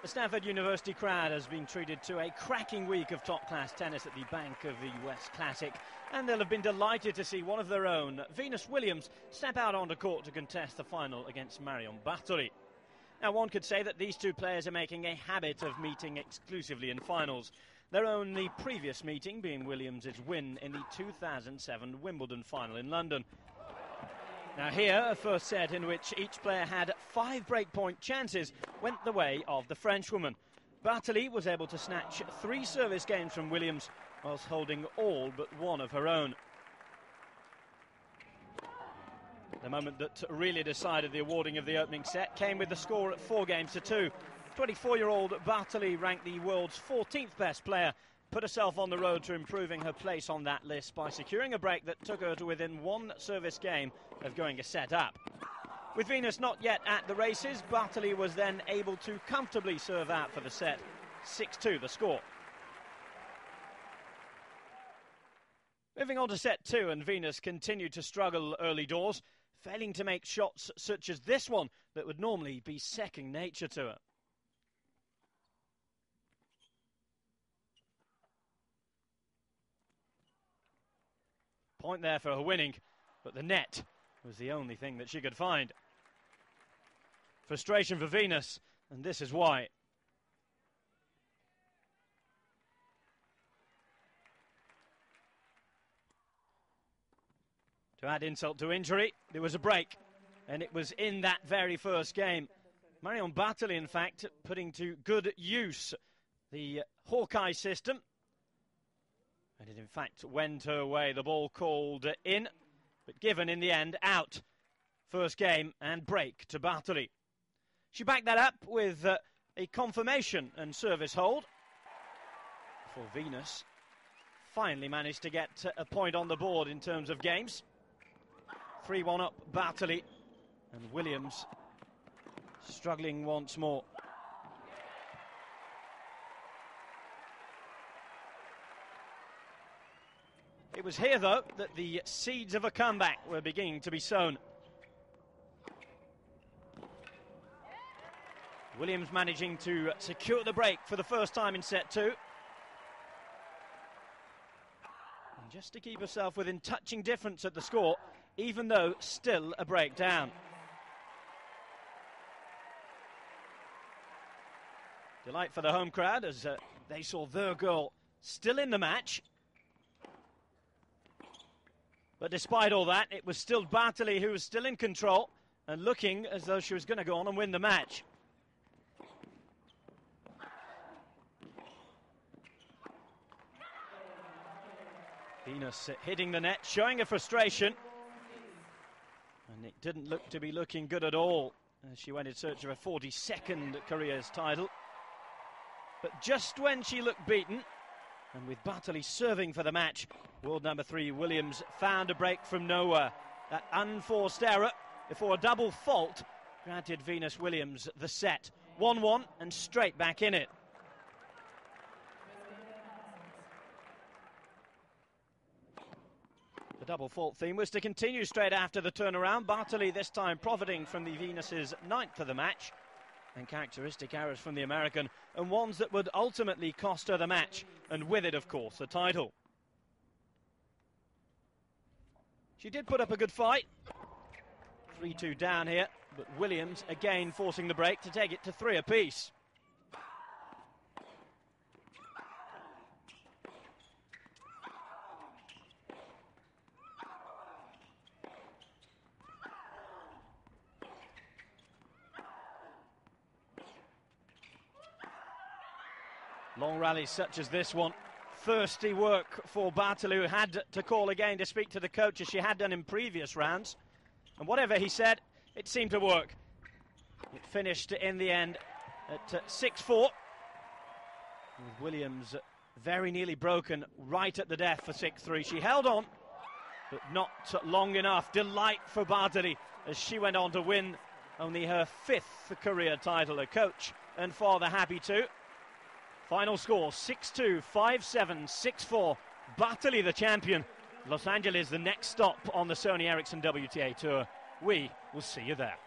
The Stanford University crowd has been treated to a cracking week of top-class tennis at the Bank of the West Classic, and they'll have been delighted to see one of their own, Venus Williams, step out onto court to contest the final against Marion Bartoli. Now, one could say that these two players are making a habit of meeting exclusively in finals, their only previous meeting being Williams' win in the 2007 Wimbledon final in London. Now here, a first set in which each player had 5 breakpoint chances went the way of the Frenchwoman. Bartoli was able to snatch 3 service games from Williams, whilst holding all but one of her own. The moment that really decided the awarding of the opening set came with the score at 4-2. 24-year-old Bartoli, ranked the world's 14th best player, put herself on the road to improving her place on that list by securing a break that took her to within 1 service game of going a set up. With Venus not yet at the races, Bartoli was then able to comfortably serve out for the set. 6-2 the score. Moving on to set 2, and Venus continued to struggle early doors, failing to make shots such as this one that would normally be second nature to her. Point there for her winning, but the net was the only thing that she could find. Frustration for Venus, and this is why. To add insult to injury, there was a break, and it was in that very first game. Marion Bartoli, in fact, putting to good use the Hawkeye system. And it in fact went her way. The ball called in, but given in the end out. First game and break to Bartoli. She backed that up with a confirmation and service hold. For Venus, finally managed to get a point on the board in terms of games. 3-1 up Bartoli, and Williams struggling once more. It was here, though, that the seeds of a comeback were beginning to be sown. Williams managing to secure the break for the first time in set 2. And just to keep herself within touching difference at the score, even though still a break down. Delight for the home crowd as they saw their girl still in the match. But despite all that, it was still Bartoli who was still in control and looking as though she was going to go on and win the match. Venus hitting the net, showing her frustration. And it didn't look to be looking good at all as she went in search of a 42nd careers title. But just when she looked beaten, and with Bartoli serving for the match, world number 3 Williams found a break from nowhere. That unforced error before a double fault granted Venus Williams the set. 1-1 and straight back in it. The double fault theme was to continue straight after the turnaround. Bartoli this time profiting from the Venus's 9th of the match. And characteristic errors from the American, and ones that would ultimately cost her the match, and with it, of course, the title. She did put up a good fight. 3-2 down here, but Williams again forcing the break to take it to 3 apiece. Long rallies such as this one. Thirsty work for Bartoli, who had to call again to speak to the coach as she had done in previous rounds. And whatever he said, it seemed to work. It finished in the end at 6-4. With Williams very nearly broken right at the death for 6-3. She held on, but not long enough. Delight for Bartoli as she went on to win only her 5th career title. A coach and father happy too. Final score 6-2, 5-7, 6-4. Bartoli the champion. Los Angeles the next stop on the Sony Ericsson WTA Tour. We will see you there.